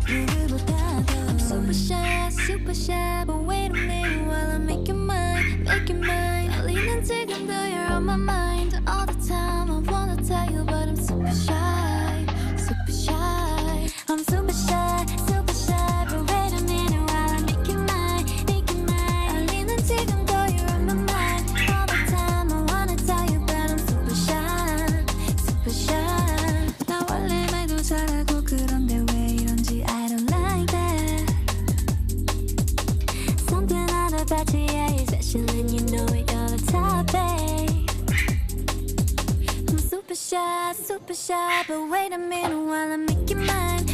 누구보다도 I'm super shy But wait a minute while I make you mine Make you mine 떨리는 지금도 you're on my mind All the time I wanna tell you But I'm super shy Super shy I'm super shy Super shy But wait a minute while I make you mine Make you mine 떨리는 지금도 you're on my mind All the time I wanna tell you But I'm super shy Super shy 나 원래 말도 잘하고 그런데 왜 이런지 I don't like that Something out about you, yeah, you're special and you know it, you're the top, babe I'm super shy, but wait a minute while I make you mine